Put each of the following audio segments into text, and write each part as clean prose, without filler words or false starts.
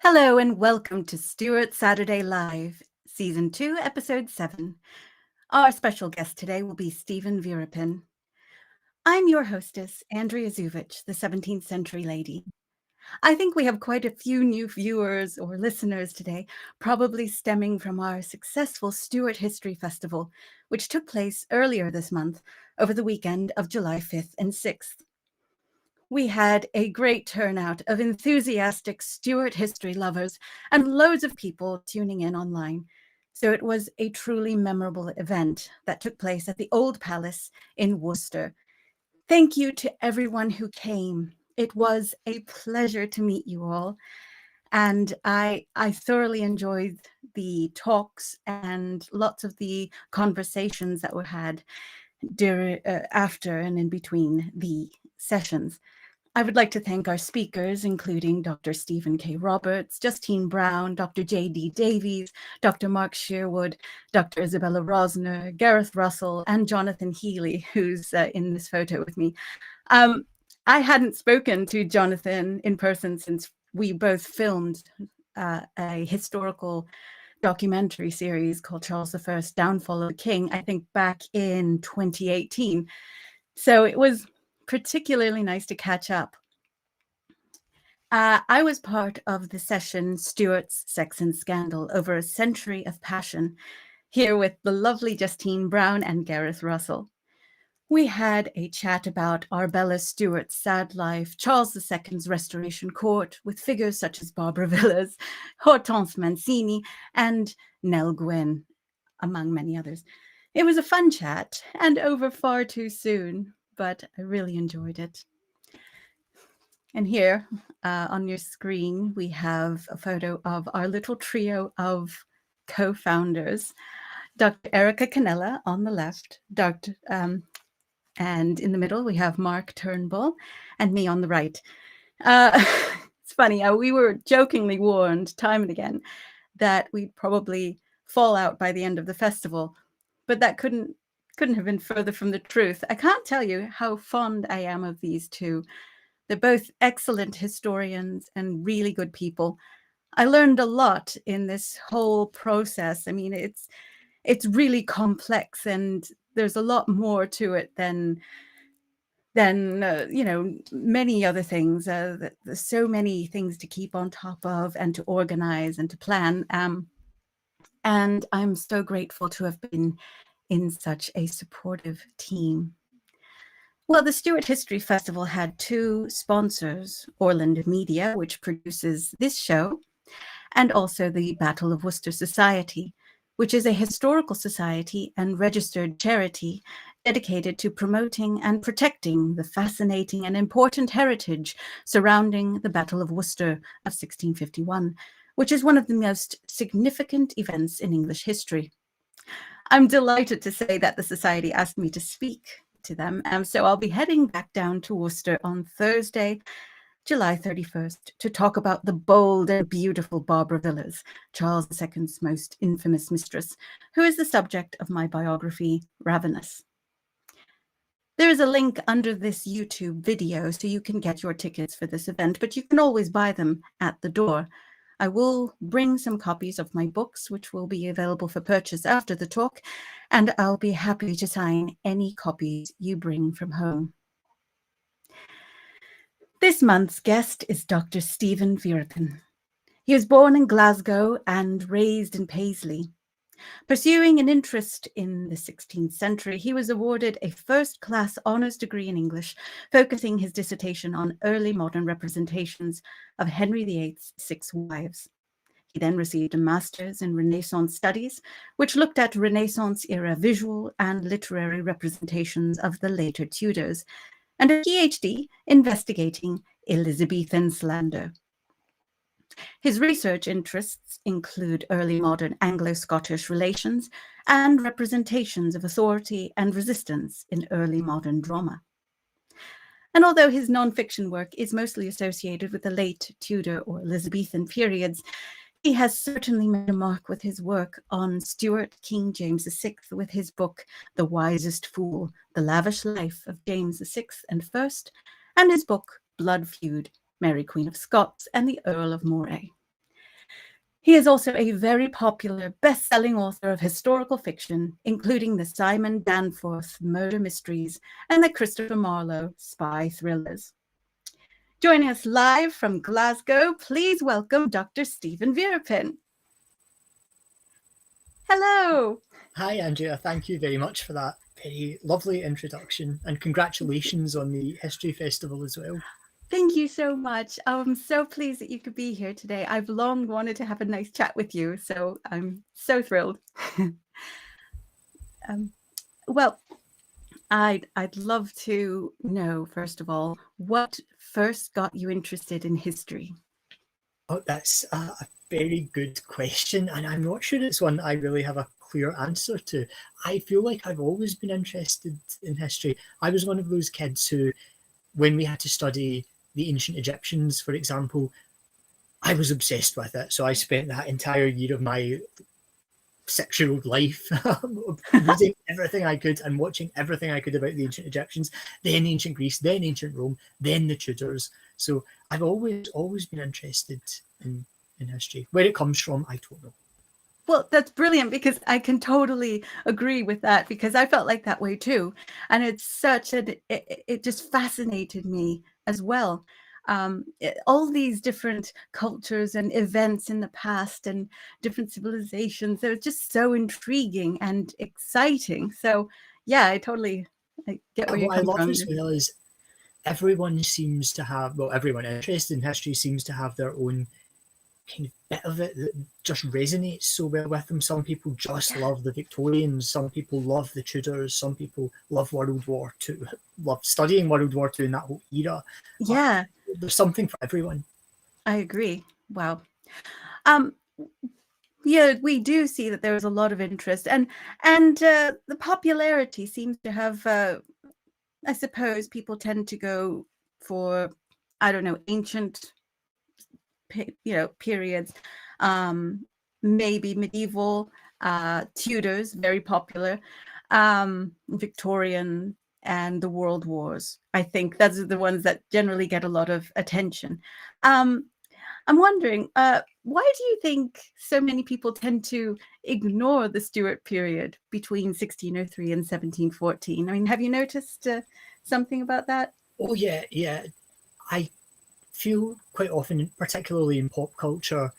Hello and welcome to Stuart Saturday Live, Season 2, Episode 7. Our special guest today will be Steven Veerapen. I'm your hostess, Andrea Zuvich, the 17th century lady. I think we have quite a few new viewers or listeners today, probably stemming from our successful Stuart History Festival, which took place earlier this month over the weekend of July 5th and 6th. We had a great turnout of enthusiastic Stuart history lovers and loads of people tuning in online. So it was a truly memorable event that took place at the Old Palace in Worcester. Thank you to everyone who came. It was a pleasure to meet you all. And I thoroughly enjoyed the talks and lots of the conversations that were had after and in between the sessions. I would like to thank our speakers, including Dr. Stephen K. Roberts, Justine Brown, Dr. J.D. Davies, Dr. Mark Sherwood, Dr. Isabella Rosner, Gareth Russell, and Jonathan Healy, who's in this photo with me. I hadn't spoken to Jonathan in person since we both filmed a historical documentary series called Charles I, Downfall of the King, I think back in 2018. So it was particularly nice to catch up. I was part of the session Stuart's Sex and Scandal Over a Century of Passion, here with the lovely Justine Brown and Gareth Russell. We had a chat about Arbella Stuart's sad life, Charles II's Restoration Court, with figures such as Barbara Villas, Hortense Mancini, and Nell Gwynn, among many others. It was a fun chat and over far too soon, but I really enjoyed it. And here on your screen, we have a photo of our little trio of co-founders, Dr. Erica Canella on the left, and in the middle, we have Mark Turnbull and me on the right. It's funny, we were jokingly warned time and again that we'd probably fall out by the end of the festival, but that couldn't have been further from the truth. I can't tell you how fond I am of these two. They're both excellent historians and really good people. I learned a lot in this whole process. I mean, it's really complex, and there's a lot more to it than many other things. There's so many things to keep on top of and to organize and to plan. And I'm so grateful to have been in such a supportive team. Well, the Stuart History Festival had two sponsors, Orland Media, which produces this show, and also the Battle of Worcester Society, which is a historical society and registered charity dedicated to promoting and protecting the fascinating and important heritage surrounding the Battle of Worcester of 1651, which is one of the most significant events in English history. I'm delighted to say that the Society asked me to speak to them, so I'll be heading back down to Worcester on Thursday, July 31st, to talk about the bold and beautiful Barbara Villas, Charles II's most infamous mistress, who is the subject of my biography, Ravenous. There is a link under this YouTube video so you can get your tickets for this event, but you can always buy them at the door. I will bring some copies of my books, which will be available for purchase after the talk, and I'll be happy to sign any copies you bring from home. This month's guest is Dr. Steven Veerapen. He was born in Glasgow and raised in Paisley. Pursuing an interest in the 16th century, he was awarded a first-class honours degree in English, focusing his dissertation on early modern representations of Henry VIII's 6 wives. He then received a master's in Renaissance studies, which looked at Renaissance-era visual and literary representations of the later Tudors, and a PhD investigating Elizabethan slander. His research interests include early modern Anglo-Scottish relations and representations of authority and resistance in early modern drama. And although his non-fiction work is mostly associated with the late Tudor or Elizabethan periods, he has certainly made a mark with his work on Stuart King James VI with his book, The Wisest Fool, The Lavish Life of James VI and I, and his book, Blood Feud, Mary Queen of Scots and the Earl of Moray. He is also a very popular best-selling author of historical fiction, including the Simon Danforth murder mysteries and the Christopher Marlowe spy thrillers. Joining us live from Glasgow, please welcome Dr. Steven Veerapen. Hello. Hi, Andrea. Thank you very much for that very lovely introduction, and congratulations on the History Festival as well. Thank you so much. I'm so pleased that you could be here today. I've long wanted to have a nice chat with you, so I'm so thrilled. Well, I'd love to know, first of all, what first got you interested in history? Oh, that's a very good question, and I'm not sure it's one I really have a clear answer to. I feel like I've always been interested in history. I was one of those kids who, when we had to study the ancient Egyptians, for example, I was obsessed with it. So I spent that entire year of my 6-year-old life reading everything I could and watching everything I could about the ancient Egyptians, then ancient Greece, then ancient Rome, then the Tudors. So I've always been interested in history. Where it comes from, I don't know. Well, that's brilliant, because I can totally agree with that, because I felt like that way too. And it's such it just fascinated me as well. All these different cultures and events in the past and different civilizations, they're just so intriguing and exciting. So yeah, I get where you What I come love from. as well is everyone seems to have, well, everyone interested in history seems to have their own kind of bit of it that just resonates so well with them. Some people just love the Victorians, some people love the Tudors, some people love World War II, love studying World War II in that whole era. Yeah, There's something for everyone. I agree. Wow. Yeah, we do see that there is a lot of interest, and the popularity seems to have. I suppose people tend to go for, I don't know, ancient, periods, maybe medieval, Tudors, very popular, Victorian, and the World Wars. I think those are the ones that generally get a lot of attention. I'm wondering, why do you think so many people tend to ignore the Stuart period between 1603 and 1714? I mean, have you noticed something about that? Oh, yeah. I feel quite often, particularly in pop culture,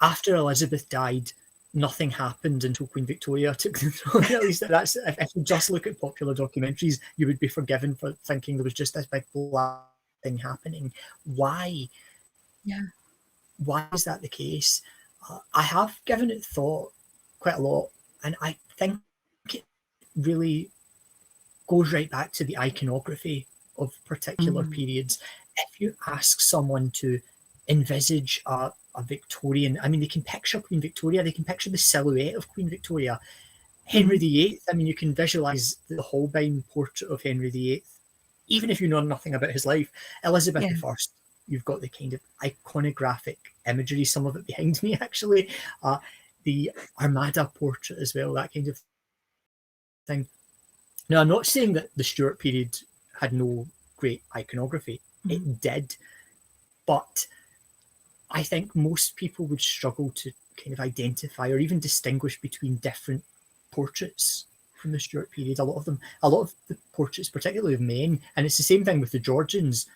after Elizabeth died, nothing happened until Queen Victoria took the throne. At least that's, if you just look at popular documentaries, you would be forgiven for thinking there was just this big black thing happening. Why? Yeah. Why is that the case? I have given it thought quite a lot, and I think it really goes right back to the iconography of particular periods. If you ask someone to envisage a Victorian, I mean, they can picture Queen Victoria, they can picture the silhouette of Queen Victoria. Henry VIII, I mean, you can visualize the Holbein portrait of Henry VIII, even if you know nothing about his life. Elizabeth I, you've got the kind of iconographic imagery, some of it behind me, actually. The Armada portrait as well, that kind of thing. Now, I'm not saying that the Stuart period had no great iconography. It did. But I think most people would struggle to kind of identify or even distinguish between different portraits from the Stuart period. A lot of the portraits, particularly of men, and it's the same thing with the Georgians,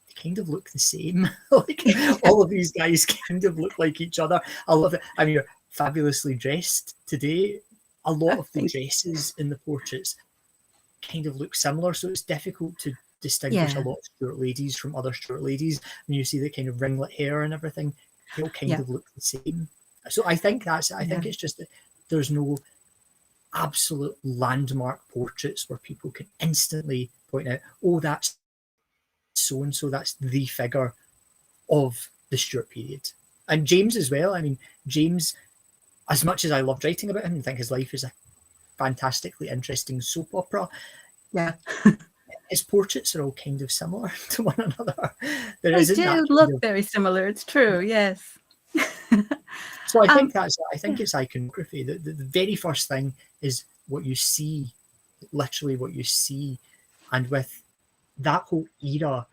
they kind of look the same. Like all of these guys kind of look like each other. I love it. I mean, you're fabulously dressed today. A lot of the dresses in the portraits kind of look similar, so it's difficult to distinguish a lot of Stuart ladies from other Stuart ladies. When you see the kind of ringlet hair and everything, they all kind of look the same. So I think that's it. I think it's just that there's no absolute landmark portraits where people can instantly point out, oh, that's so-and-so, that's the figure of the Stuart period. And James as well. I mean, James, as much as I loved writing about him and think his life is a fantastically interesting soap opera, his portraits are all kind of similar to one another. They do look very similar. It's true. Yes. So I think it's iconography. The very first thing is what you see, literally what you see, and with that whole era,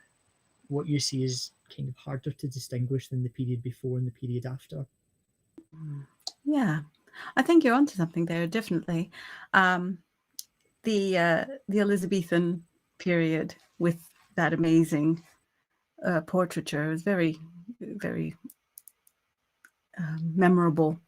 what you see is kind of harder to distinguish than the period before and the period after. Yeah, I think you're onto something there, definitely. The Elizabethan period with that amazing portraiture was very, very memorable.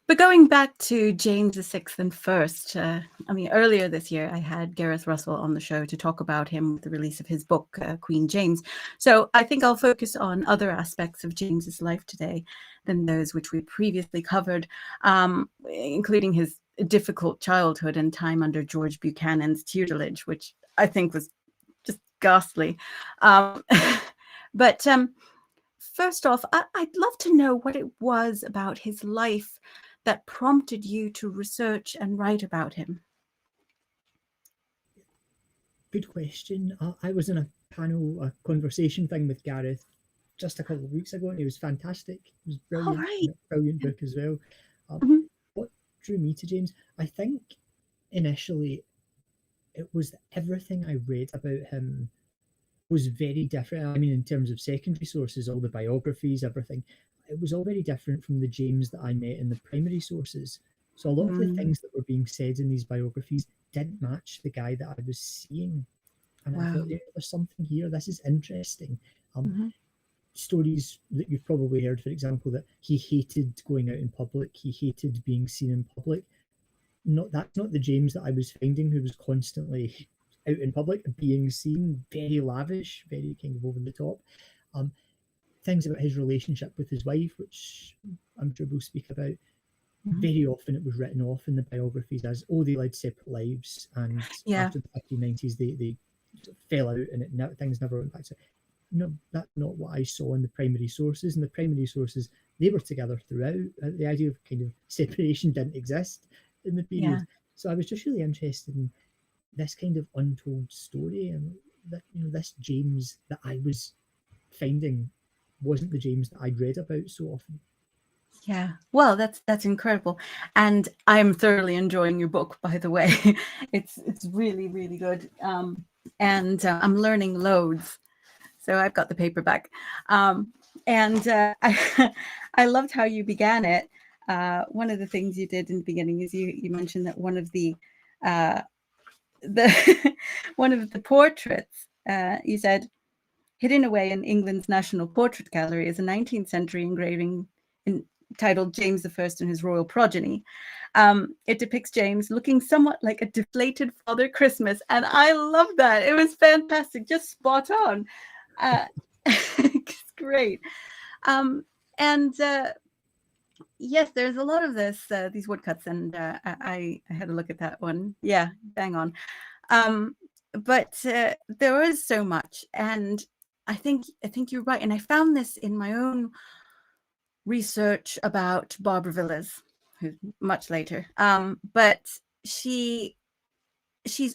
But going back to James VI and first, earlier this year I had Gareth Russell on the show to talk about him with the release of his book, Queen James. So I think I'll focus on other aspects of James's life today than those which we previously covered, including his difficult childhood and time under George Buchanan's tutelage, which I think was just ghastly. But first off, I'd love to know what it was about his life that prompted you to research and write about him. Good question. I was in a panel, a conversation thing with Gareth just a couple of weeks ago, and it was fantastic. It was brilliant, right. brilliant book as well. What drew me to James? I think initially it was that everything I read about him was very different. I mean, in terms of secondary sources, all the biographies, everything, it was all very different from the James that I met in the primary sources. So a lot of the things that were being said in these biographies didn't match the guy that I was seeing. And I thought, yeah, there's something here. This is interesting. Stories that you've probably heard, for example, that he hated going out in public. He hated being seen in public. That's not the James that I was finding, who was constantly out in public, being seen, very lavish, very kind of over the top. Things about his relationship with his wife, which I'm sure we'll speak about. Very often it was written off in the biographies as, oh, they led separate lives, and after the 1590s they fell out and things never went back to. No, that's not what I saw in the primary sources. In the primary sources, they were together throughout. The idea of kind of separation didn't exist in the period. So I was just really interested in this kind of untold story, and that, you know, this James that I was finding wasn't the James that I'd read about so often. Yeah, well, that's incredible, and I'm thoroughly enjoying your book, by the way. It's really, really good, and I'm learning loads. So I've got the paperback, and I loved how you began it. One of the things you did in the beginning is you mentioned that one of the one of the portraits, you said, hidden away in England's National Portrait Gallery is a 19th century engraving titled James I and his royal progeny. It depicts James looking somewhat like a deflated Father Christmas, and I love that. It was fantastic, just spot on. It's great. Yes, there's a lot of these woodcuts, and I had a look at that one. Yeah, bang on. But there is so much, and I think you're right. And I found this in my own research about Barbara Villas, who's much later. But she's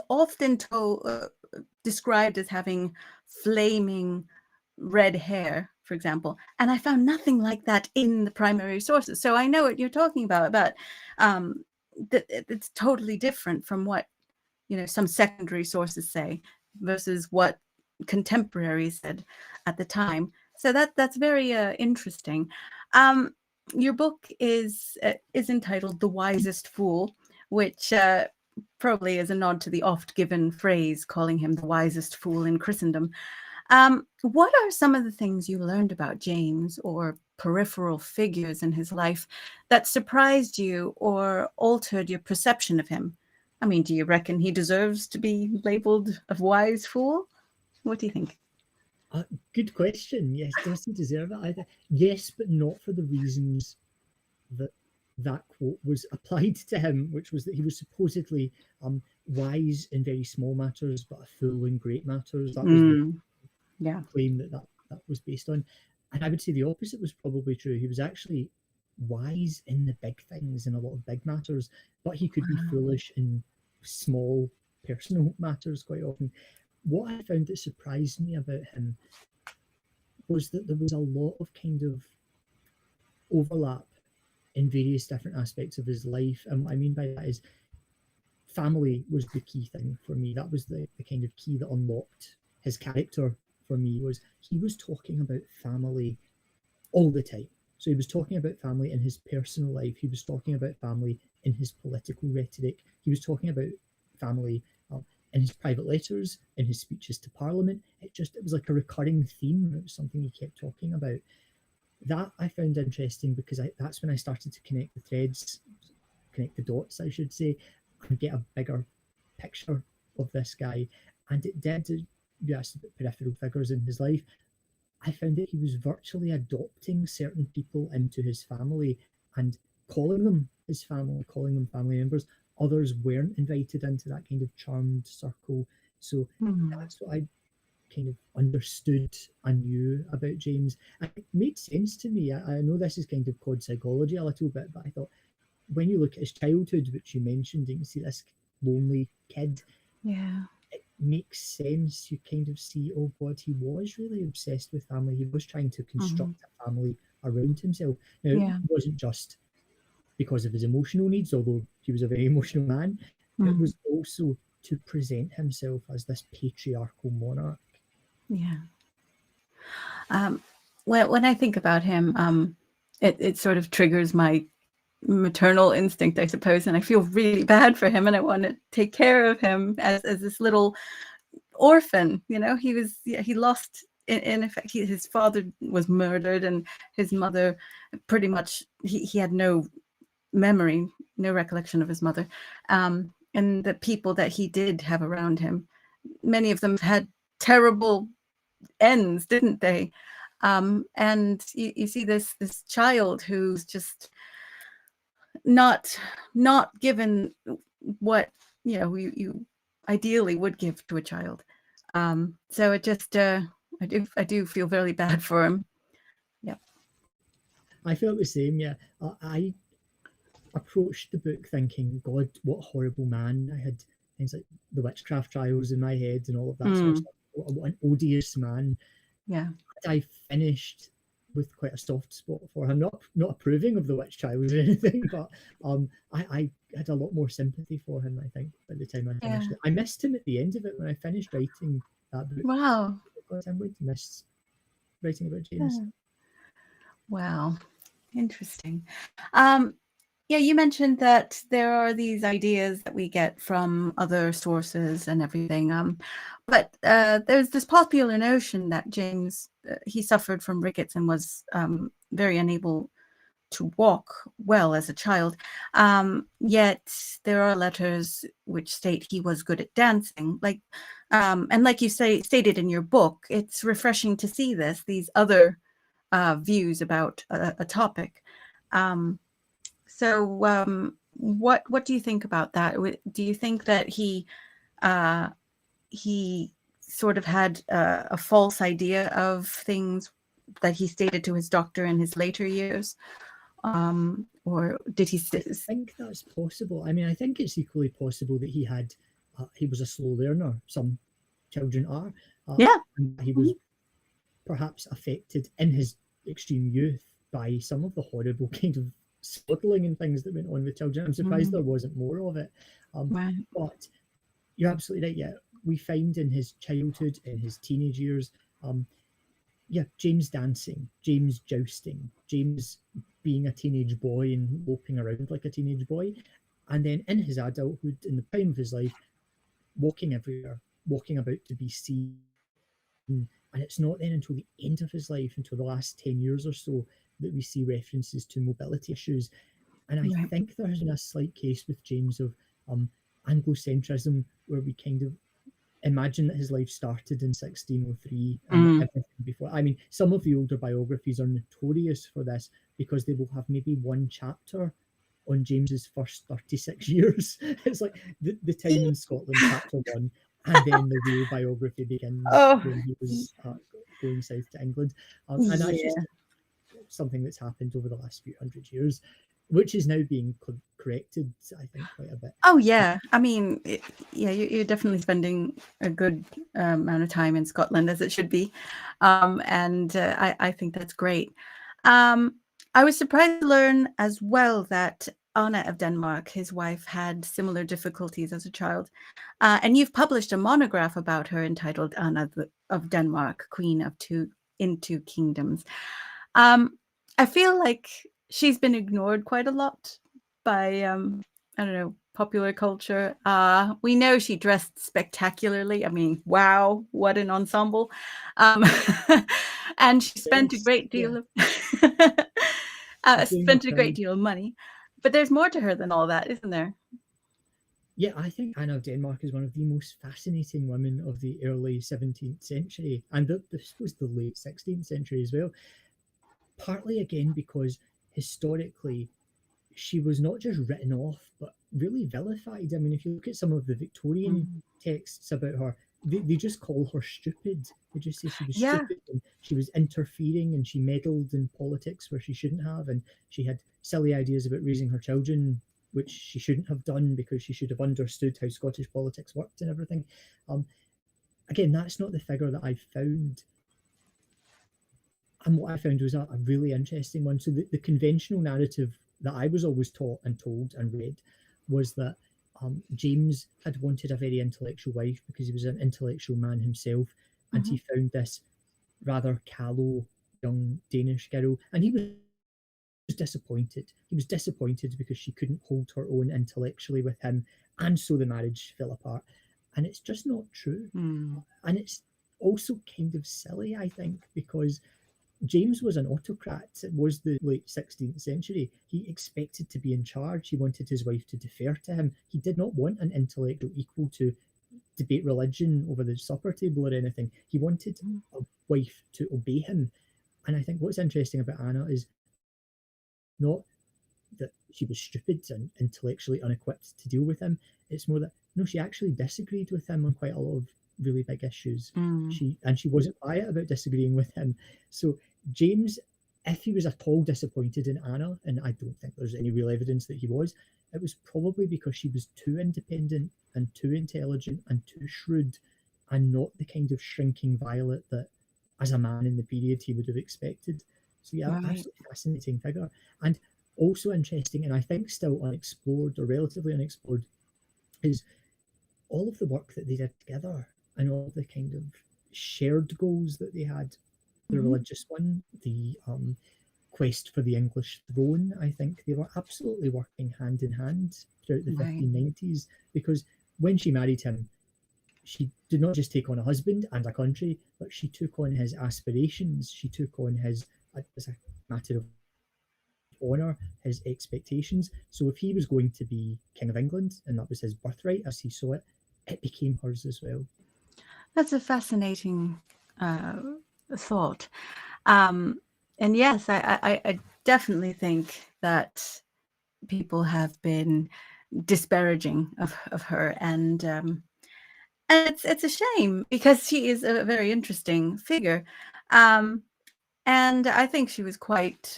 often described as having flaming red hair, for example, and I found nothing like that in the primary sources. So I know what you're talking about that it's totally different from what, you know, some secondary sources say versus what contemporaries said at the time. So that's very interesting. Your book is entitled "The Wisest Fool," which probably is a nod to the oft-given phrase calling him the wisest fool in Christendom. What are some of the things you learned about James or peripheral figures in his life that surprised you or altered your perception of him? I mean, do you reckon he deserves to be labeled a wise fool? What do you think? Good question. Yes, does he deserve it? Yes, but not for the reasons that quote was applied to him, which was that he was supposedly wise in very small matters, but a fool in great matters. That was the claim that was based on. And I would say the opposite was probably true. He was actually wise in the big things, in a lot of big matters, but he could be foolish in small personal matters quite often. What I found that surprised me about him was that there was a lot of kind of overlap in various different aspects of his life. And what I mean by that is family was the key thing for me. That was the kind of key that unlocked his character for me was he was talking about family all the time. So he was talking about family in his personal life. He was talking about family in his political rhetoric. He was talking about family in his private letters, in his speeches to Parliament. It was like a recurring theme. It was something he kept talking about. That I found interesting because that's when I started to connect the threads, connect the dots, I should say, and get a bigger picture of this guy. And it did, you asked about peripheral figures in his life. I found that he was virtually adopting certain people into his family and calling them his family, calling them family members. Others weren't invited into that kind of charmed circle. So that's what I kind of understood and knew about James. And it made sense to me. I know this is kind of called psychology a little bit, but I thought when you look at his childhood, which you mentioned, you can see this lonely kid. Yeah. It makes sense. You kind of see, oh God, he was really obsessed with family. He was trying to construct a family around himself. Now, it wasn't just because of his emotional needs, although he was a very emotional man. It was also to present himself as this patriarchal monarch. Yeah. When I think about him, it sort of triggers my maternal instinct, I suppose, and I feel really bad for him, and I want to take care of him as this little orphan. You know, he lost in effect. His father was murdered, and his mother pretty much he had no memory, no recollection of his mother, and the people that he did have around him, many of them had terrible ends, didn't they? And you see this child who's just not given what you ideally would give to a child. So it just I do feel very bad for him. Yeah. I felt the same. Yeah, I approached the book thinking, God, what a horrible man. I had things like the witchcraft trials in my head and all of that sort of stuff. What an odious man. Yeah. I finished with quite a soft spot for him, not approving of the witch trials or anything, but I had a lot more sympathy for him, I think, by the time I finished it. I missed him at the end of it when I finished writing that book. Wow. God, I'm going to miss writing about James. Wow. Interesting. Yeah, you mentioned that there are these ideas that we get from other sources and everything. But there's this popular notion that James, he suffered from rickets and was very unable to walk well as a child. Yet there are letters which state he was good at dancing. And like you stated in your book, it's refreshing to see these other views about a topic. So what do you think about that? Do you think that he sort of had a false idea of things that he stated to his doctor in his later years? Or did he? I think that's possible. I mean, I think it's equally possible that he was a slow learner. Some children are. And he was perhaps affected in his extreme youth by some of the horrible kind of swaddling and things that went on with children. I'm surprised there wasn't more of it. But you're absolutely right. Yeah, we find in his childhood, in his teenage years, James dancing, James jousting, James being a teenage boy and moping around like a teenage boy. And then in his adulthood, in the prime of his life, walking everywhere, walking about to be seen. And it's not then until the end of his life, until the last 10 years or so, that we see references to mobility issues. And I think there has been a slight case with James of Anglocentrism, where we kind of imagine that his life started in 1603 and everything before. I mean, some of the older biographies are notorious for this because they will have maybe one chapter on James's first 36 years. It's like the time in Scotland, chapter 1, and then the real biography begins when he was going south to England. And that's just something that's happened over the last few hundred years, which is now being corrected, I think, quite a bit. Oh, yeah. I mean, you're definitely spending a good amount of time in Scotland, as it should be. And I think that's great. I was surprised to learn as well that Anna of Denmark, his wife, had similar difficulties as a child. And you've published a monograph about her entitled Anna Denmark, queen of two kingdoms. I feel like she's been ignored quite a lot by I don't know, popular culture. We know she dressed spectacularly. I mean, wow, what an ensemble. And she spent a great deal of spent a great deal of money. But there's more to her than all that, isn't there? Yeah, I think Anne of Denmark is one of the most fascinating women of the early 17th century, and this was the late 16th century as well. Partly again because historically she was not just written off, but really vilified. I mean, if you look at some of the Victorian texts about her, they just call her stupid. They just say she was stupid and she was interfering and she meddled in politics where she shouldn't have, and she had silly ideas about raising her children, which she shouldn't have done because she should have understood how Scottish politics worked and everything. Again, that's not the figure that I found. And what I found was a really interesting one. So the conventional narrative that I was always taught and told and read was that James had wanted a very intellectual wife because he was an intellectual man himself, and he found this rather callow young Danish girl, and he was disappointed. He was disappointed because she couldn't hold her own intellectually with him, and so the marriage fell apart. And it's just not true. And it's also kind of silly, I think, because James was an autocrat. It was the late 16th century. He expected to be in charge. He wanted his wife to defer to him. He did not want an intellectual equal to debate religion over the supper table or anything. He wanted a wife to obey him. And I think what's interesting about Anna is not that she was stupid and intellectually unequipped to deal with him. It's more that, no, she actually disagreed with him on quite a lot of really big issues. She wasn't quiet about disagreeing with him. So James, if he was at all disappointed in Anna, and I don't think there's any real evidence that he was, it was probably because she was too independent and too intelligent and too shrewd, and not the kind of shrinking violet that, as a man in the period, he would have expected. So yeah, absolutely fascinating figure. And also interesting, and I think still unexplored or relatively unexplored, is all of the work that they did together and all the kind of shared goals that they had. The religious one, the quest for the English throne, I think they were absolutely working hand in hand throughout the 1590s, because when she married him, she did not just take on a husband and a country, but she took on his aspirations. She took on his, as a matter of honour, his expectations. So if he was going to be King of England, and that was his birthright as he saw it, it became hers as well. That's a fascinating thought. And yes, I definitely think that people have been disparaging of her, and it's a shame because she is a very interesting figure. And I think she was quite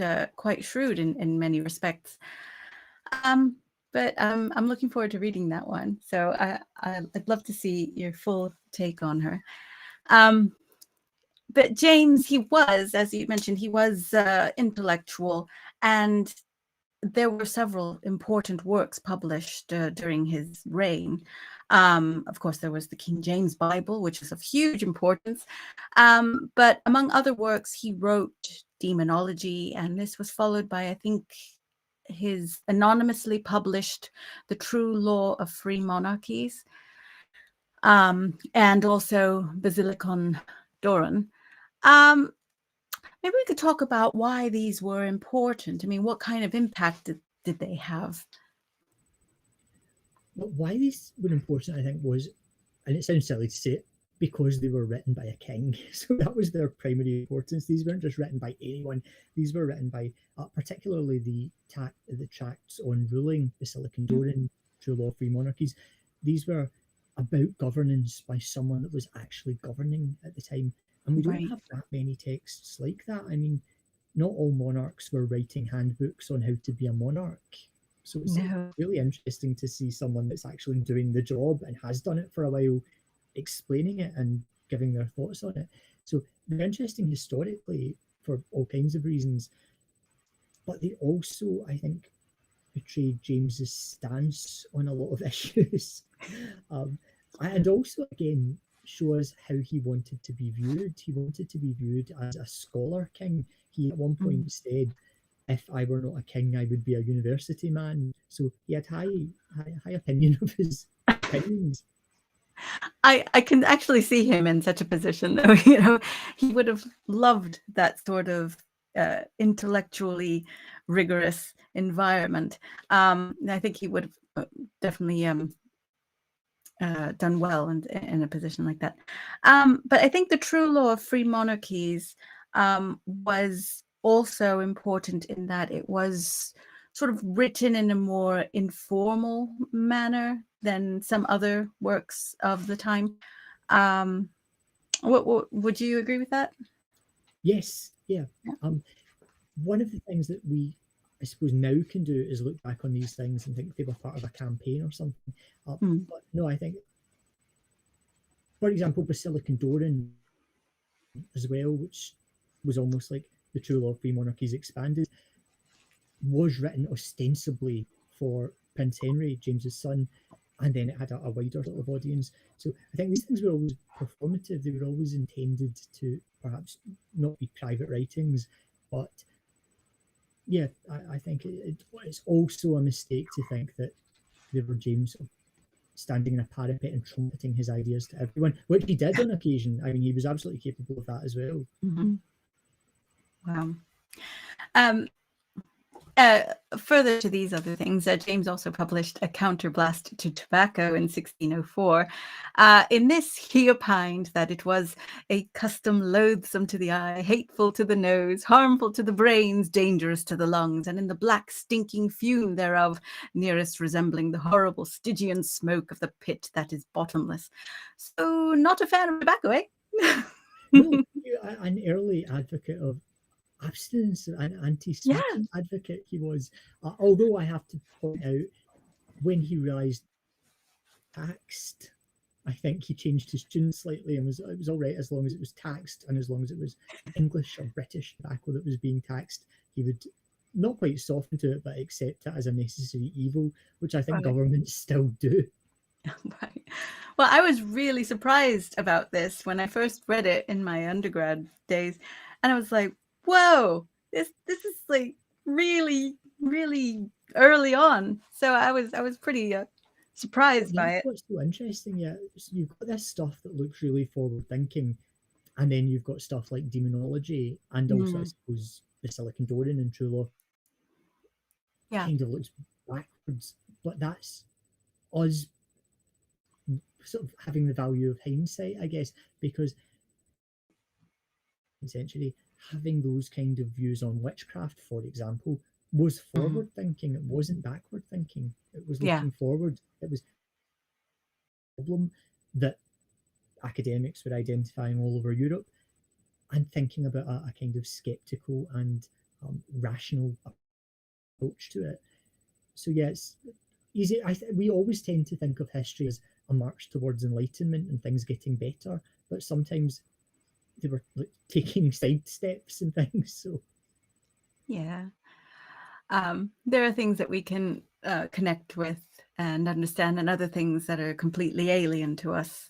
shrewd in many respects. But I'm looking forward to reading that one. So I'd love to see your full take on her. But James, he was, as you mentioned, he was intellectual, and there were several important works published during his reign. Of course, there was the King James Bible, which is of huge importance. But among other works, he wrote Demonology, and this was followed by, I think, his anonymously published The True Law of Free Monarchies, and also Basilicon Doron. Maybe we could talk about why these were important. I mean, what kind of impact did they have? Well, why these were important, I think, was, and it sounds silly to say it, because they were written by a king. So that was their primary importance. These weren't just written by anyone. These were written by, particularly the tracts on ruling, the Silicon Doron, True Law of Free Monarchies. These were about governance by someone that was actually governing at the time. And we don't have that many texts like that. I mean, not all monarchs were writing handbooks on how to be a monarch. So it's really interesting to see someone that's actually doing the job and has done it for a while, explaining it and giving their thoughts on it. So they're interesting historically for all kinds of reasons. But they also, I think, betrayed James's stance on a lot of issues. And also, again, show us how he wanted to be viewed. He wanted to be viewed as a scholar king. He at one point said, "If I were not a king, I would be a university man." So he had high opinion of his opinions. I can actually see him in such a position, though. You know, he would have loved that sort of intellectually rigorous environment. I think he would have definitely done well in a position like that. But I think the true law of free monarchies was also important in that it was sort of written in a more informal manner than some other works of the time. What would you agree with that? Yes, yeah. One of the things that we, I suppose, now can do is look back on these things and think they were part of a campaign or something. But no, I think, for example, Basilican Doran as well, which was almost like the true law of free monarchies expanded, was written ostensibly for Prince Henry, James's son, and then it had a wider sort of audience. So I think these things were always performative. They were always intended to perhaps not be private writings, but yeah, I think it's also a mistake to think that they were James standing in a parapet and trumpeting his ideas to everyone, which he did on occasion. I mean, he was absolutely capable of that as well. Wow. Further to these other things, James also published a counterblast to tobacco in 1604. In this, he opined that it was a custom loathsome to the eye, hateful to the nose, harmful to the brains, dangerous to the lungs, and in the black stinking fume thereof, nearest resembling the horrible Stygian smoke of the pit that is bottomless. So, not a fan of tobacco, eh? No, an early advocate of abstinence, an anti-smoking advocate he was. Although I have to point out, when he realised taxed, I think he changed his tune slightly and it was all right as long as it was taxed and as long as it was English or British tobacco that was being taxed. He would not quite soften to it, but accept it as a necessary evil, which I think governments still do. Right. Well, I was really surprised about this when I first read it in my undergrad days, and I was like, "Whoa, this is like really early on." So I was pretty surprised by it. What's so interesting? Yeah, so you've got this stuff that looks really forward-thinking, and then you've got stuff like demonology, and also I suppose the Silicon Doran and True Law kind of looks backwards, but that's us sort of having the value of hindsight, I guess, because essentially having those kind of views on witchcraft, for example, was forward thinking. It wasn't backward thinking. It was looking forward. It was a problem that academics were identifying all over Europe and thinking about a kind of skeptical and rational approach to it. So yeah, it's easy. We always tend to think of history as a march towards enlightenment and things getting better, but sometimes they were like taking side steps and things. So yeah, there are things that we can connect with and understand, and other things that are completely alien to us.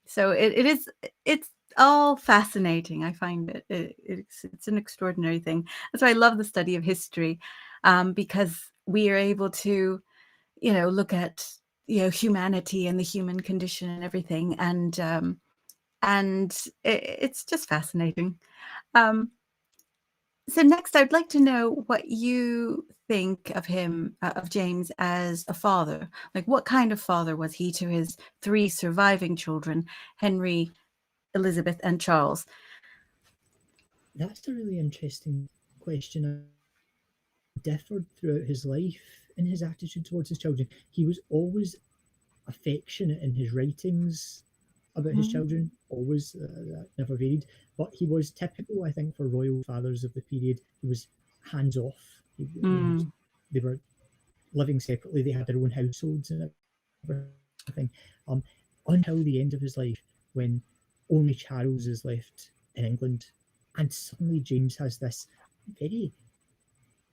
So it's all fascinating. I find it's an extraordinary thing. That's why I love the study of history, because we are able to, look at humanity and the human condition and everything, and it's just fascinating. So next, I'd like to know what you think of him, of James, as a father. Like, what kind of father was he to his 3 surviving children, Henry, Elizabeth, and Charles? that's a really interesting question. Differed throughout his life in his attitude towards his children. He was always affectionate in his writings about his children, always, that never varied. But he was typical, I think, for royal fathers of the period. He was hands off. They were living separately. They had their own households and everything. Until the end of his life, when only Charles is left in England, and suddenly James has this very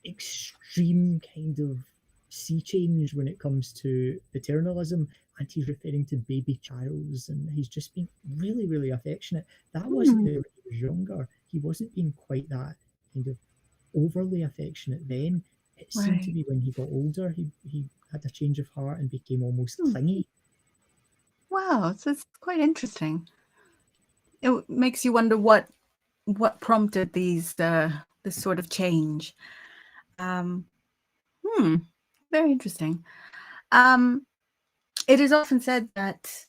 extreme kind of sea change when it comes to paternalism, and he's referring to baby Charles, and he's just being really, really affectionate. That wasn't there when he was younger. He wasn't being quite that kind of overly affectionate then. It seemed to Right. be when he got older, he had a change of heart and became almost clingy. Wow, so it's quite interesting. It makes you wonder what prompted these this sort of change. Very interesting. It is often said that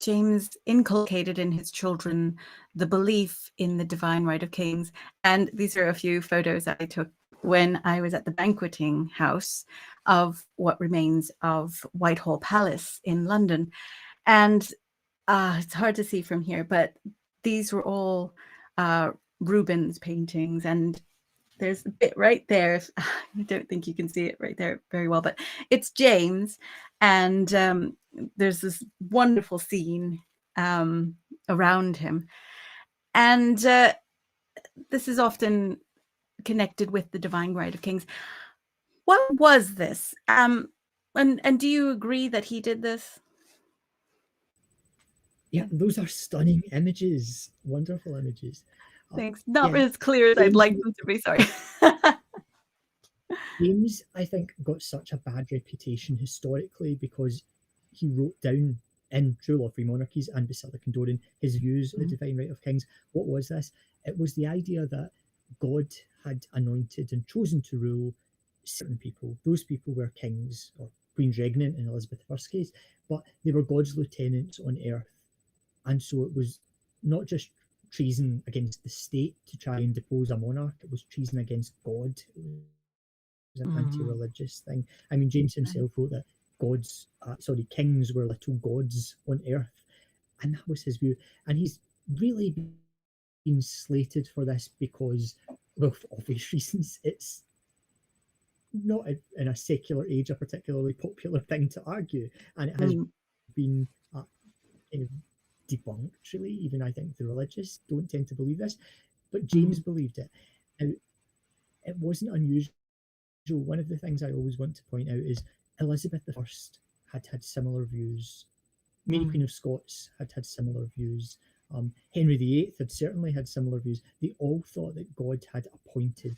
James inculcated in his children the belief in the divine right of kings. And these are a few photos that I took when I was at the banqueting house of what remains of Whitehall Palace in London. And it's hard to see from here, but these were all Rubens paintings, and there's a bit right there. I don't think you can see it right there very well, but it's James, and there's this wonderful scene around him, and this is often connected with the divine right of kings. What was this? And do you agree that he did this? Yeah, those are stunning images, wonderful images. Thanks. Not Yeah, as clear as I'd like them to be. Sorry. James, I think, got such a bad reputation historically because he wrote down in True Law Free Monarchies and Basilic and Doran his views on the divine right of kings. What was this? It was the idea that God had anointed and chosen to rule certain people. Those people were kings, or Queen Regnant in Elizabeth I's case, but they were God's lieutenants on earth. And so it was not just treason against the state to try and depose a monarch, it was treason against God. It was an anti-religious thing. I mean, James himself wrote that kings were little gods on earth, and that was his view. And he's really been slated for this because, well, for obvious reasons, it's not in a secular age a particularly popular thing to argue, and it has been kind of debunked, really. Even I think the religious don't tend to believe this, but James believed it. Now, it wasn't unusual. One of the things I always want to point out is Elizabeth I had similar views. Mary Queen of Scots had similar views. Henry VIII had certainly had similar views. They all thought that God had appointed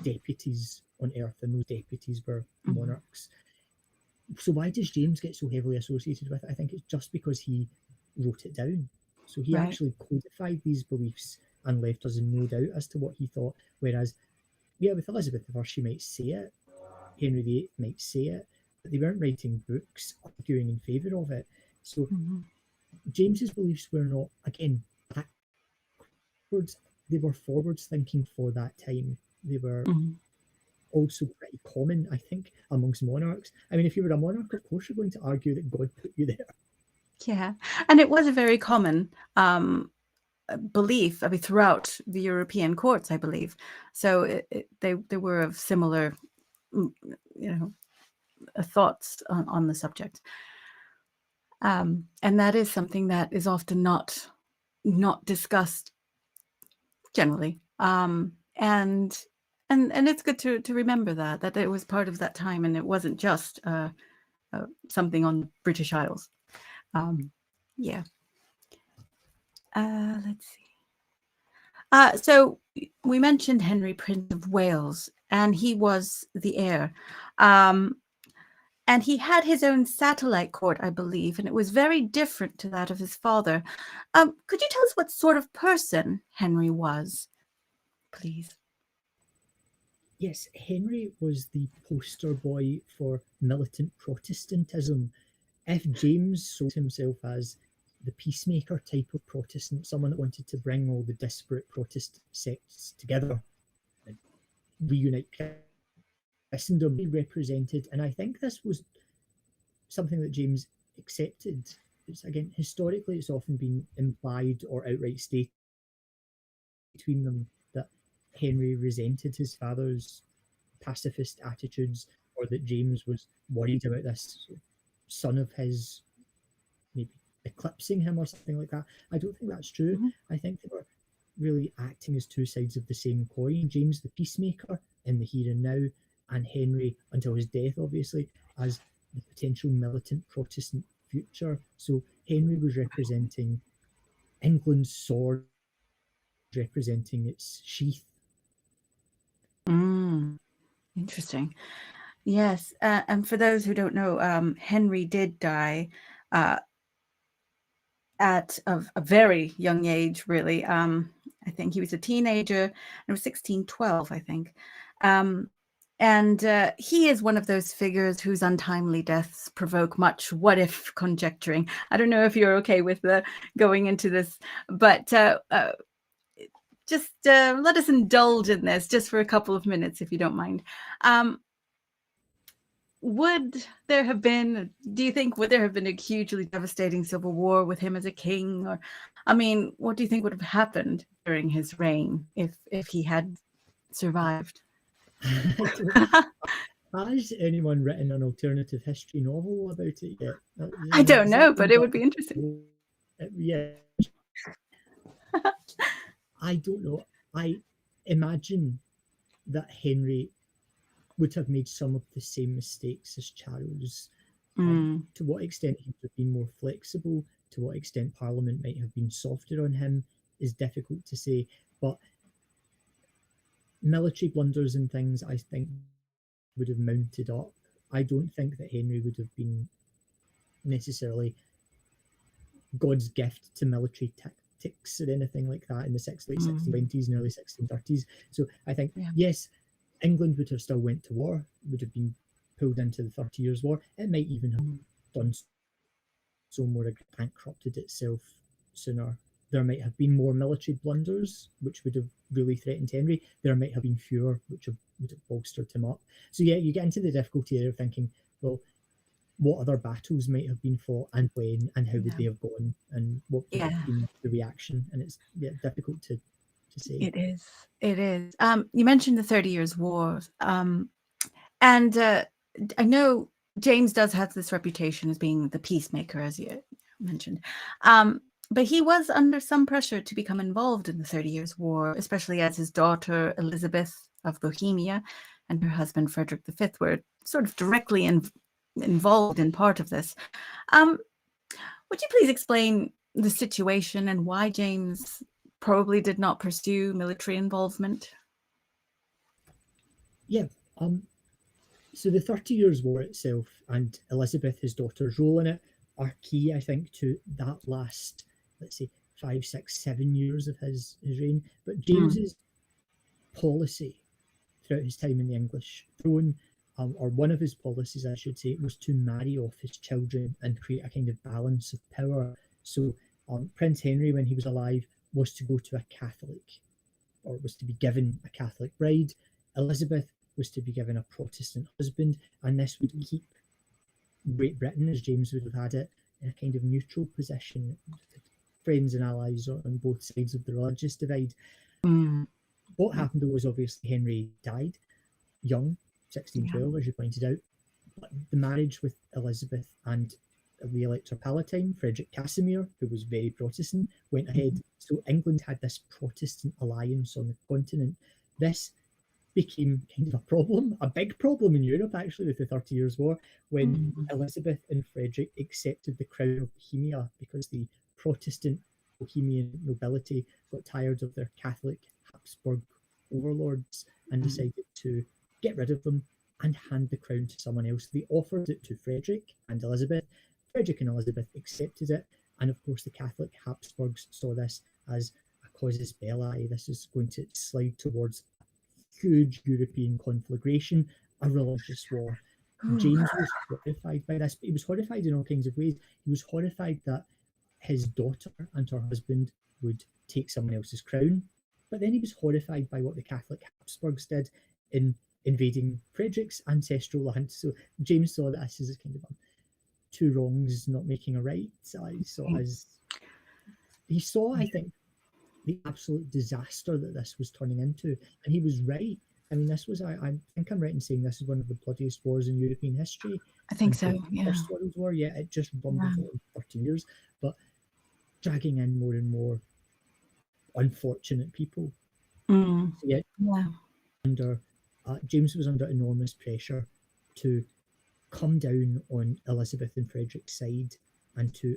deputies on earth, and those deputies were monarchs. So why does James get so heavily associated with it? I think it's just because he wrote it down. So he actually codified these beliefs and left us in no doubt as to what he thought. Whereas, yeah, with Elizabeth I, she might say it, Henry VIII might say it, but they weren't writing books arguing in favour of it. So James's beliefs were not, again, backwards. They were forwards thinking for that time. They were also pretty common, I think, amongst monarchs. I mean, if you were a monarch, of course you're going to argue that God put you there. Yeah, and it was a very common belief, I mean, throughout the European courts, I believe. So they were of similar, thoughts on the subject. And that is something that is often not discussed generally. And it's good to remember that it was part of that time, and it wasn't just something on the British Isles. Yeah. Let's see. So we mentioned Henry, Prince of Wales, and he was the heir. And he had his own satellite court, I believe, and it was very different to that of his father. Could you tell us what sort of person Henry was, please? Yes, Henry was the poster boy for militant Protestantism. If James sold himself as the peacemaker type of Protestant, someone that wanted to bring all the disparate Protestant sects together and reunite Christendom, he represented, and I think this was something that James accepted. It's, again, historically, it's often been implied or outright stated between them that Henry resented his father's pacifist attitudes, or that James was worried about this son of his maybe eclipsing him or something like that. I don't think that's true. I think they were really acting as two sides of the same coin. James the peacemaker in the here and now, and Henry until his death, obviously, as the potential militant Protestant future. So Henry was representing England's sword, representing its sheath. Interesting. Yes, and for those who don't know, Henry did die at a very young age, really. I think he was a teenager, and it was 1612, I think. And he is one of those figures whose untimely deaths provoke much what-if conjecturing. I don't know if you're okay with going into this, but just let us indulge in this just for a couple of minutes, if you don't mind. Would there have been, do you think, would there have been a hugely devastating civil war with him as a king? Or, I mean, what do you think would have happened during his reign if he had survived? Has anyone written an alternative history novel about it yet? I don't know, but it would be interesting. Yeah. I don't know. I imagine that Henry would have made some of the same mistakes as Charles. To what extent he would have been more flexible, to what extent Parliament might have been softer on him, is difficult to say. But military blunders and things, I think, would have mounted up. I don't think that Henry would have been necessarily God's gift to military tactics or anything like that in the late 1620s and early 1630s. So I think, yes, England would have still went to war, would have been pulled into the 30 Years' War. It might even have done so more, bankrupted itself sooner. There might have been more military blunders, which would have really threatened Henry. There might have been fewer, which would have bolstered him up. So yeah, you get into the difficulty there of thinking, well, what other battles might have been fought and when and how would they have gone and what would have been the reaction? And it's difficult to say. It is. It is. You mentioned the 30 Years' War. And I know James does have this reputation as being the peacemaker, as you mentioned. But he was under some pressure to become involved in the 30 Years' War, especially as his daughter Elizabeth of Bohemia and her husband Frederick V were sort of directly involved in part of this. Would you please explain the situation and why James probably did not pursue military involvement? Yeah. So the 30 Years' War itself and Elizabeth, his daughter's role in it, are key, I think, to that last, let's say, 5, 6, 7 years of his reign. But James's policy throughout his time in the English throne, or one of his policies, I should say, was to marry off his children and create a kind of balance of power. So Prince Henry, when he was alive, was to go to a Catholic, or was to be given a Catholic bride. Elizabeth was to be given a Protestant husband, and this would keep Great Britain, as James would have had it, in a kind of neutral position, friends and allies on both sides of the religious divide. What happened, though, was obviously Henry died young, 1612, as you pointed out. But the marriage with Elizabeth and the Elector Palatine, Frederick Casimir, who was very Protestant, went ahead. So England had this Protestant alliance on the continent. This became kind of a problem, a big problem in Europe, actually, with the 30 Years' War, when Elizabeth and Frederick accepted the crown of Bohemia because the Protestant Bohemian nobility got tired of their Catholic Habsburg overlords and decided to get rid of them and hand the crown to someone else. They offered it to Frederick and Elizabeth. Frederick and Elizabeth accepted it, and of course the Catholic Habsburgs saw this as a casus belli. This is going to slide towards huge European conflagration, a religious war. James was horrified by this, but he was horrified in all kinds of ways. He was horrified that his daughter and her husband would take someone else's crown, but then he was horrified by what the Catholic Habsburgs did in invading Frederick's ancestral land. So James saw this as kind of two wrongs not making a right. He saw, I think, the absolute disaster that this was turning into, and he was right. I mean, this was, I think I'm right in saying this is one of the bloodiest wars in European history. I think so, yeah. First World War, yeah, it just rumbled on 30 years, but dragging in more and more unfortunate people. So, under James was under enormous pressure to come down on Elizabeth and Frederick's side and to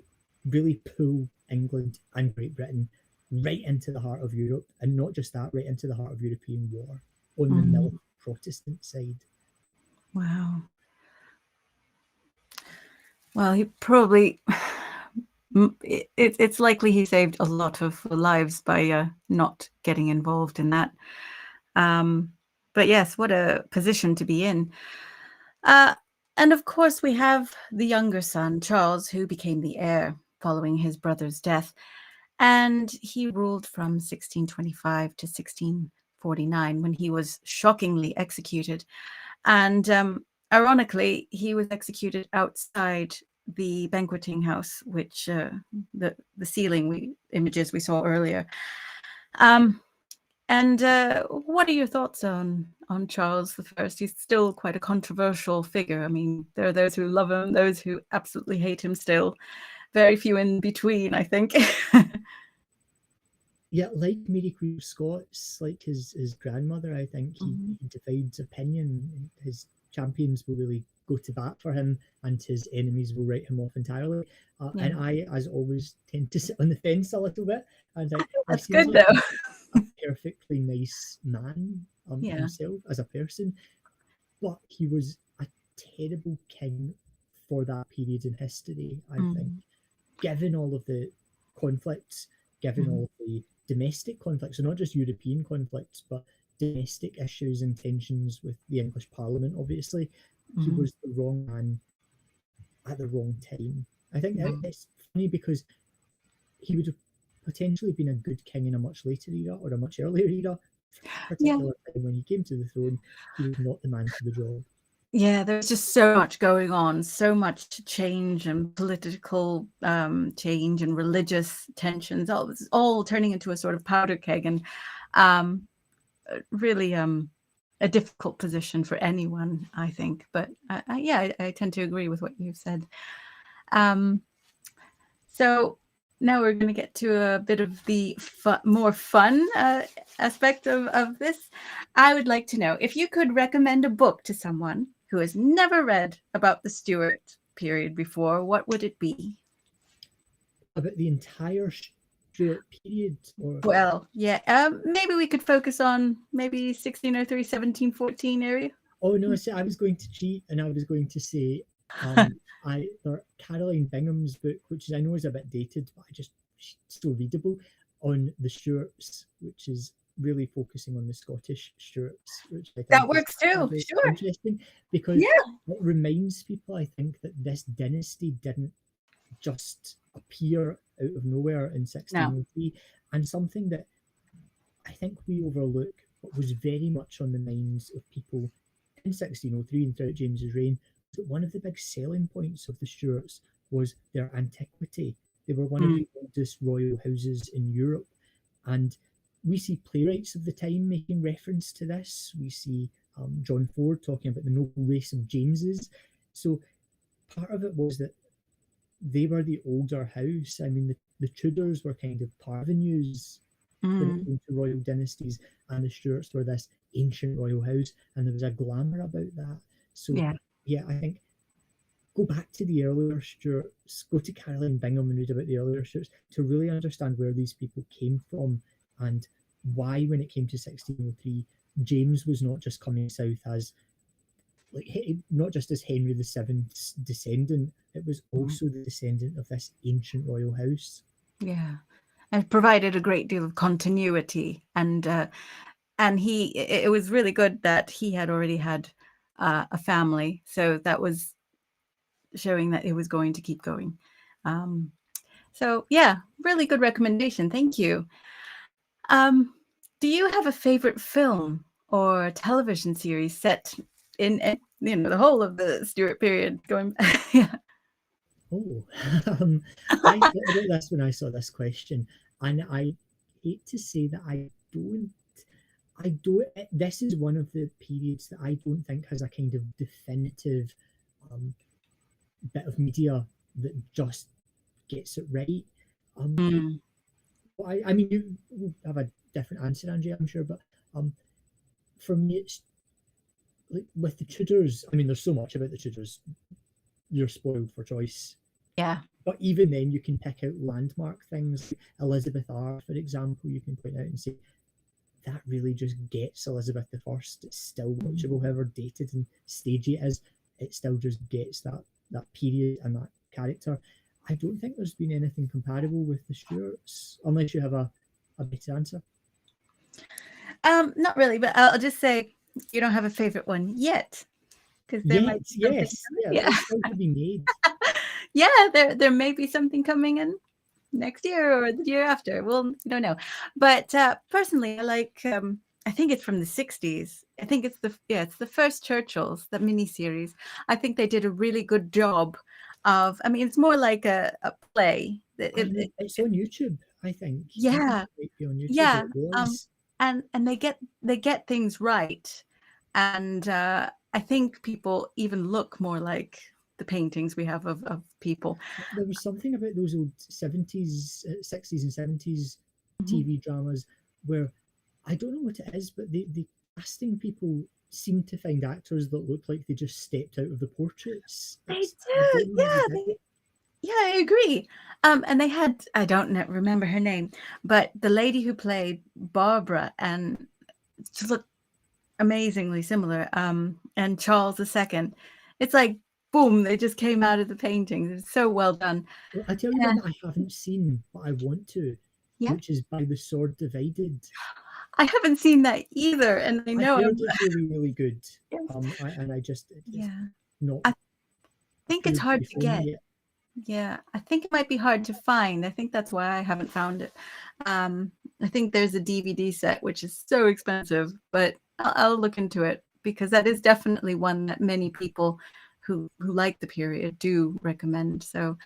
really pull England and Great Britain right into the heart of Europe, and not just that, right into the heart of European war on the militant Protestant side. Wow. Well, he probably, it's likely he saved a lot of lives by not getting involved in that. But yes, what a position to be in. And of course, we have the younger son, Charles, who became the heir following his brother's death. And he ruled from 1625 to 1649, when he was shockingly executed. And ironically, he was executed outside the banqueting house, which the ceiling images we saw earlier. And what are your thoughts on Charles I? He's still quite a controversial figure. I mean, there are those who love him, those who absolutely hate him still. Very few in between, I think. Yeah, like Mary Queen of Scots, like his grandmother, I think he divides opinion. His champions will really go to bat for him, and his enemies will write him off entirely. And I, as always, tend to sit on the fence a little bit. And That's good, though. A perfectly nice man himself as a person, but he was a terrible king for that period in history, I think. Given all of the conflicts, given all of the domestic conflicts, so not just European conflicts, but domestic issues and tensions with the English Parliament, obviously, he was the wrong man at the wrong time. I think it's funny because he would have potentially been a good king in a much later era or a much earlier era. Particular time when he came to the throne, he was not the man for the job. Yeah, there's just so much going on, so much change and political change and religious tensions, all turning into a sort of powder keg, and really a difficult position for anyone, I think. But I tend to agree with what you've said. So now we're going to get to a bit of the more fun aspect of this. I would like to know if you could recommend a book to someone who has never read about the Stuart period before, what would it be? About the entire Stuart period? Or... Well, yeah, maybe we could focus on maybe 1603, 1714 area. Oh, no, I was going to cheat, and I was going to say Caroline Bingham's book, which I know is a bit dated, but still readable, on the Stuarts, which is really focusing on the Scottish Stuarts, which I think that works too. Sure, interesting, because it reminds people, I think, that this dynasty didn't just appear out of nowhere in 1603, and something that I think we overlook, but was very much on the minds of people in 1603 and throughout James's reign, that one of the big selling points of the Stuarts was their antiquity. They were one of the oldest royal houses in Europe, and we see playwrights of the time making reference to this. We see John Ford talking about the noble race of Jameses. So part of it was that they were the older house. I mean, the Tudors were kind of parvenus when it came to royal dynasties, and the Stuarts were this ancient royal house, and there was a glamour about that. So I think go back to the earlier Stuarts, go to Caroline Bingham and read about the earlier Stuarts to really understand where these people came from and why, when it came to 1603, James was not just coming south as not just as Henry VII's descendant, it was also the descendant of this ancient royal house. Yeah, and provided a great deal of continuity, and it was really good that he had already had a family, so that was showing that it was going to keep going. So yeah, really good recommendation. Thank you. Do you have a favorite film or television series set in the whole of the Stuart period going back? Oh, I thought about this when I saw this question, and I hate to say that I don't. This is one of the periods that I don't think has a kind of definitive bit of media that just gets it right. I mean, you have a different answer, Andrea, I'm sure, but for me, it's like with the Tudors, I mean, there's so much about the Tudors. You're spoiled for choice. Yeah. But even then, you can pick out landmark things. Like Elizabeth R, for example, you can point out and say, that really just gets Elizabeth I. It's still watchable, however dated and stagey it is. It still just gets that period and that character. I don't think there's been anything comparable with the Stuarts, unless you have a better answer. Not really, but I'll just say you don't have a favorite one yet, because there might be something. Yes, yeah, Yeah, it's still to be made. yeah, there may be something coming in next year or the year after. Well, you don't know. But personally, I like. I think it's from the '60s. I think it's the first Churchills, the miniseries. I think they did a really good job of. I mean, it's more like a play. It's on YouTube, I think. Yeah, It might be on YouTube. yeah. It was. And they get things right, and I think people even look more like the paintings we have of people. There was something about those old 70s, 60s, and 70s Mhm. TV dramas where I don't know what it is, but the casting people seem to find actors that look like they just stepped out of the portraits. They I do, don't know how yeah, they did it. yeah, I agree. And they had, I don't remember her name, but the lady who played Barbara, and she looked amazingly similar. And Charles II, it's like boom, they just came out of the paintings. It's so well done. Well, I tell you one that I haven't seen, but I want to, Yeah, which is By the Sword Divided. I haven't seen that either, and I I know heard it's really, really good. yes. It's Yeah, not I think it's appeared to hard the to phone get. yet. Yeah, I think it might be hard to find. I think that's why I haven't found it. I think there's a DVD set, which is so expensive, but I'll look into it, because that is definitely one that many people who like the period do recommend. So,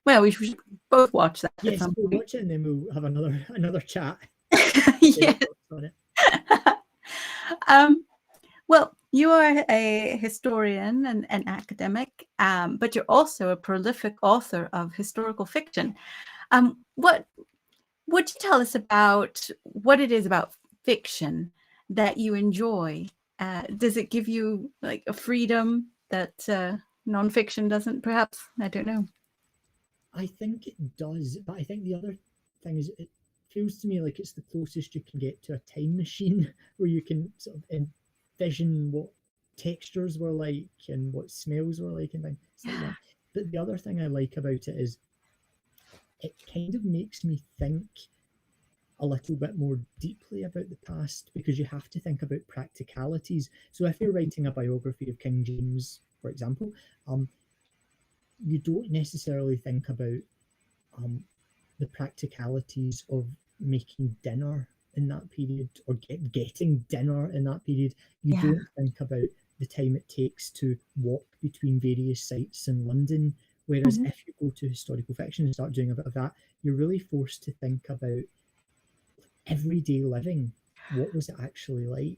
well, we should both watch that at Yes, some we'll point. watch it and then we'll have another chat. Yeah. On it. Um, Well, you are a historian and an academic, but you're also a prolific author of historical fiction. What would you tell us about what it is about fiction that you enjoy? Does it give you like a freedom that nonfiction doesn't? Perhaps, I don't know. I think it does, but I think the other thing is it feels to me like it's the closest you can get to a time machine where you can sort of envision what textures were like and what smells were like and things like that. But the other thing I like about it is it kind of makes me think a little bit more deeply about the past, because you have to think about practicalities. So if you're writing a biography of King James, for example, you don't necessarily think about um, the practicalities of making dinner in that period, or getting dinner in that period. You Yeah. don't think about the time it takes to walk between various sites in London. Whereas Mhm. if you go to historical fiction and start doing a bit of that, you're really forced to think about everyday living. What was it actually like?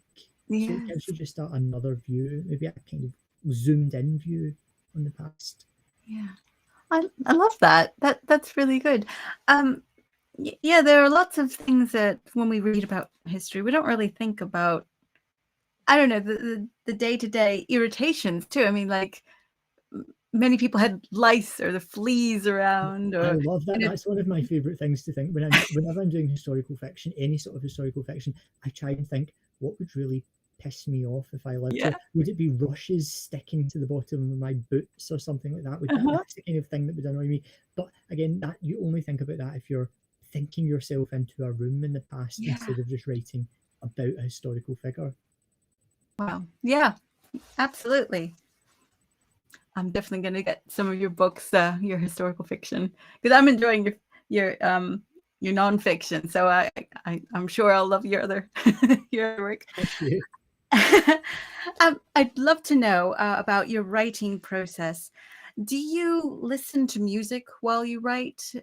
So it gives Yes. you just another view, maybe a kind of zoomed in view on the past. Yeah. I love that. That's really good. Um, yeah, there are lots of things that when we read about history, we don't really think about. I don't know, the day-to-day irritations too. I mean, like many people had lice or the fleas around, I or love that. you know, That's one of my favourite things to think whenever I'm doing historical fiction, any sort of historical fiction. I try and think what would really piss me off if I lived yeah, here. Would it be rushes sticking to the bottom of my boots or something like that? uh-huh, That's the kind of thing that would annoy me. But again, that you only think about that if you're thinking yourself into a room in the past yeah. instead of just writing about a historical figure. Wow, yeah, absolutely. I'm definitely going to get some of your books, your historical fiction, because I'm enjoying your nonfiction. So I'm sure I'll love your other your other work. Thank you. I'd love to know about your writing process. Do you listen to music while you write?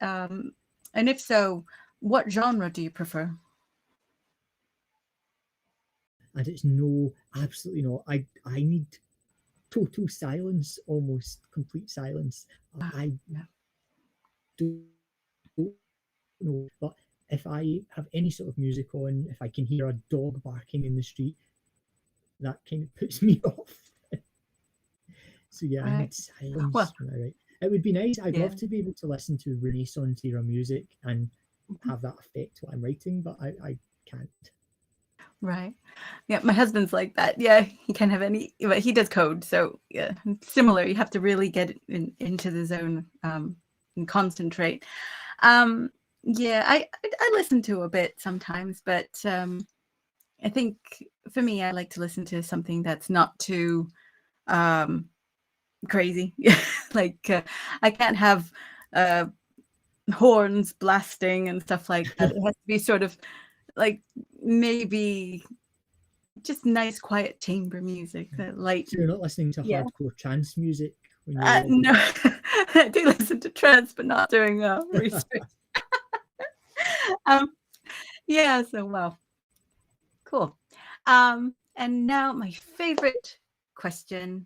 Um, and if so, what genre do you prefer? And it's no, absolutely not. I need total silence, almost complete silence. I Yeah. don't know, but if I have any sort of music on, if I can hear a dog barking in the street, that kind of puts me off. So yeah, I Right. need silence Well, when I write. It would be nice. I'd yeah. love to be able to listen to Renaissance era music and have that affect what I'm writing, but I can't. Right. Yeah, my husband's like that. Yeah, he can't have any, but he does code. So yeah, similar. You have to really get into the zone and concentrate. Yeah, I listen to a bit sometimes, but I think for me, I like to listen to something that's not too crazy. Like I can't have horns blasting and stuff like that. It has to be sort of like maybe just nice, quiet chamber music. That light. So you're not listening to Yeah. hardcore trance music when you're No, I do listen to trance, but not doing research. Yeah. So well, cool. And now my favorite question.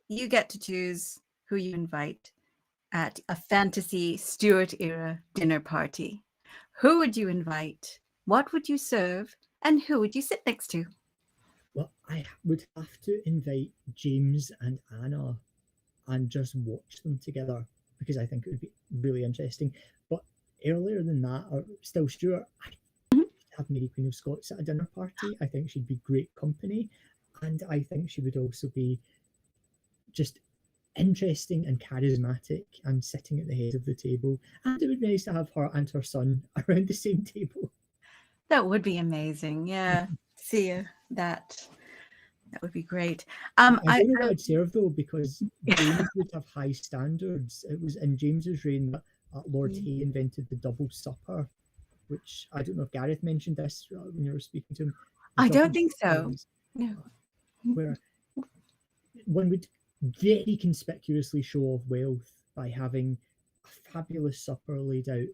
You get to choose who you invite at a fantasy Stuart era dinner party. Who would you invite? What would you serve? And who would you sit next to? Well, I would have to invite James and Anna and just watch them together because I think it would be really interesting. But earlier than that, or still Stuart, I have Mary Queen of Scots at a dinner party. I think she'd be great company, and I think she would also be just interesting and charismatic and sitting at the head of the table. And it would be nice to have her and her son around the same table. That would be amazing. Yeah. See that. That would be great. I don't know what I'd serve though, because James would have high standards. It was in James's reign that Lord Hay invented the double supper, which I don't know if Gareth mentioned this when you were speaking to him. I don't think so. No. Where one would very conspicuously show off wealth by having a fabulous supper laid out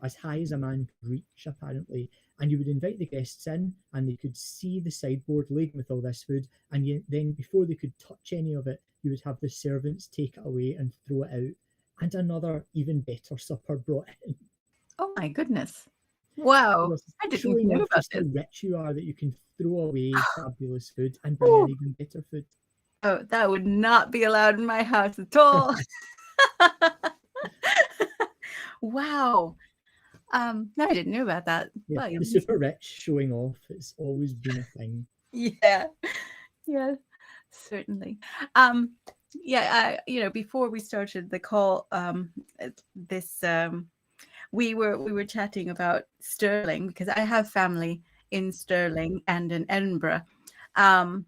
as high as a man could reach, apparently. And you would invite the guests in, and they could see the sideboard laden with all this food. And then, before they could touch any of it, you would have the servants take it away and throw it out, and another even better supper brought in. Oh my goodness! Wow, I didn't know about how rich you are that you can throw away fabulous food and bring in even better food. Oh, that would not be allowed in my house at all. Wow. No, I didn't know about that. Yeah, the super rich showing off, it's always been a thing. Yeah, certainly. Yeah, before we started the call, we were chatting about Stirling, because I have family in Stirling and in Edinburgh, and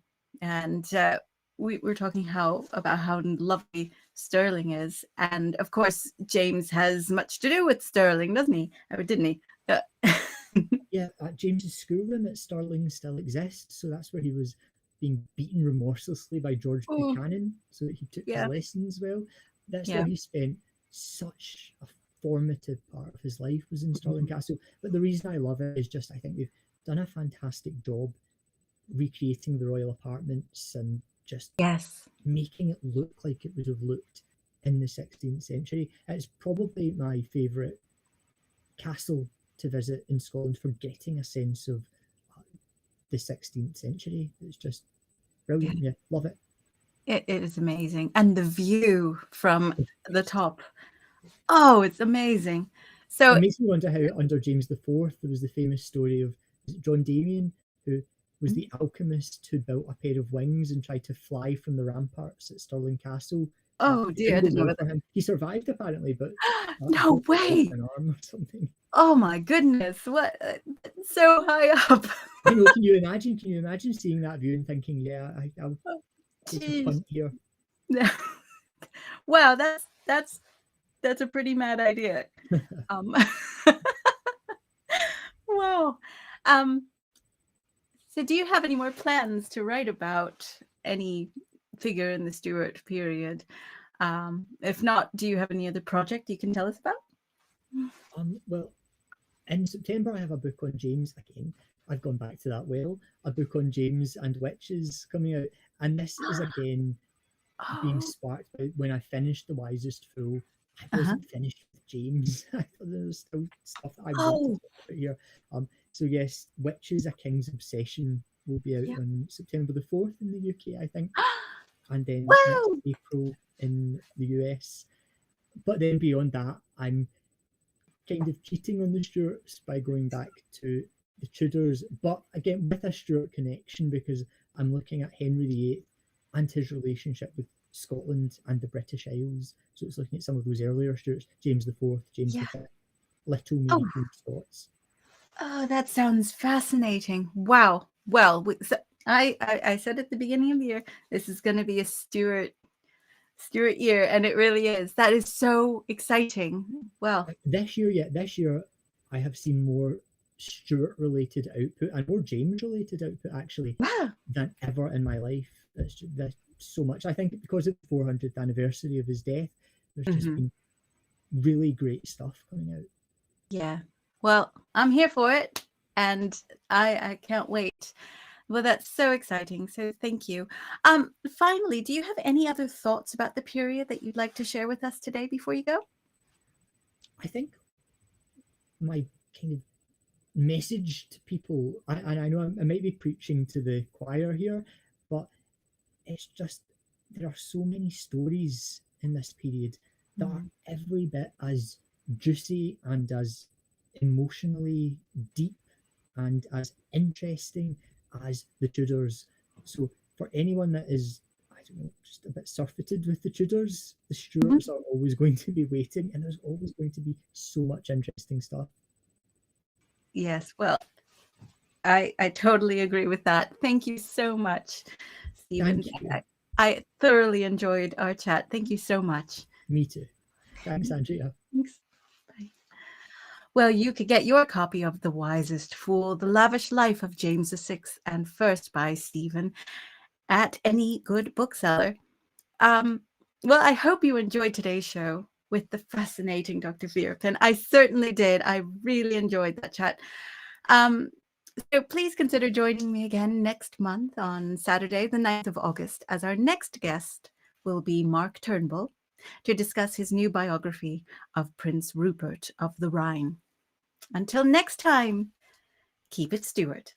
we were talking about how lovely Stirling is, and of course James has much to do with Stirling, doesn't he? Or didn't he? Yeah, James's schoolroom at Stirling still exists, so that's where he was being beaten remorselessly by George Buchanan, so that he took his lessons well. That's where he spent such a formative part of his life, was in Stirling Castle. But the reason I love it is just I think they've done a fantastic job recreating the royal apartments and just making it look like it would have looked in the 16th century. It's probably my favourite castle to visit in Scotland for getting a sense of the 16th century. It's just brilliant. Yeah, love it. It is amazing. And the view from the top. Oh, it's amazing. So it makes me wonder how under James IV there was the famous story of John Damien, who was the alchemist who built a pair of wings and tried to fly from the ramparts at Stirling Castle. Oh dear, I didn't know that. He survived apparently, but no way, an arm or something. Oh my goodness, what? So high up. Can you imagine seeing that view and thinking, yeah, I'll take a punt here. Wow, that's a pretty mad idea. Wow. So do you have any more plans to write about any figure in the Stuart period? If not, do you have any other project you can tell us about? Well, in September I have a book on James again. I've gone back to that well. A book on James and witches coming out, and this is again being sparked by when I finished The Wisest Fool. I wasn't finished with James. I thought there was still stuff that I wanted to talk about here. So yes, witches, a king's obsession, will be out on September the 4th in the UK, I think, and then next Woo! April in the US. But then beyond that, I'm kind of cheating on the Stuarts by going back to the Tudors, but again with a Stuart connection, because I'm looking at Henry VIII and his relationship with Scotland and the British Isles. So it's looking at some of those earlier Stuarts, James IV, James Yeah. V, Little Oh. Mary Queen of Scots. Oh, that sounds fascinating. Wow. Well, so I said at the beginning of the year, this is going to be a Stuart year, and it really is. That is so exciting. Well, This year I have seen more Stuart related output and more James related output actually wow. than ever in my life. There's so much. I think because of the 400th anniversary of his death, there's just been really great stuff coming out. Yeah. Well, I'm here for it, and I can't wait. Well, that's so exciting. So thank you. Finally, do you have any other thoughts about the period that you'd like to share with us today before you go? I think my kind of message to people, and I know I might be preaching to the choir here, but it's just there are so many stories in this period that are every bit as juicy and as emotionally deep and as interesting as the Tudors. So for anyone that is, I don't know, just a bit surfeited with the Tudors, the Stuarts are always going to be waiting, and there's always going to be so much interesting stuff. Yes. Well, I totally agree with that. Thank you so much, Steven. Thank you. I thoroughly enjoyed our chat. Thank you so much. Me too. Thanks, Andrea. Thanks. Bye. Well, you could get your copy of The Wisest Fool, The Lavish Life of James VI and First by Stephen at any good bookseller. Well, I hope you enjoyed today's show with the fascinating Dr. Veerapen. I certainly did. I really enjoyed that chat. So please consider joining me again next month on Saturday, the 9th of August, as our next guest will be Mark Turnbull to discuss his new biography of Prince Rupert of the Rhine. Until next time, keep it Stuart.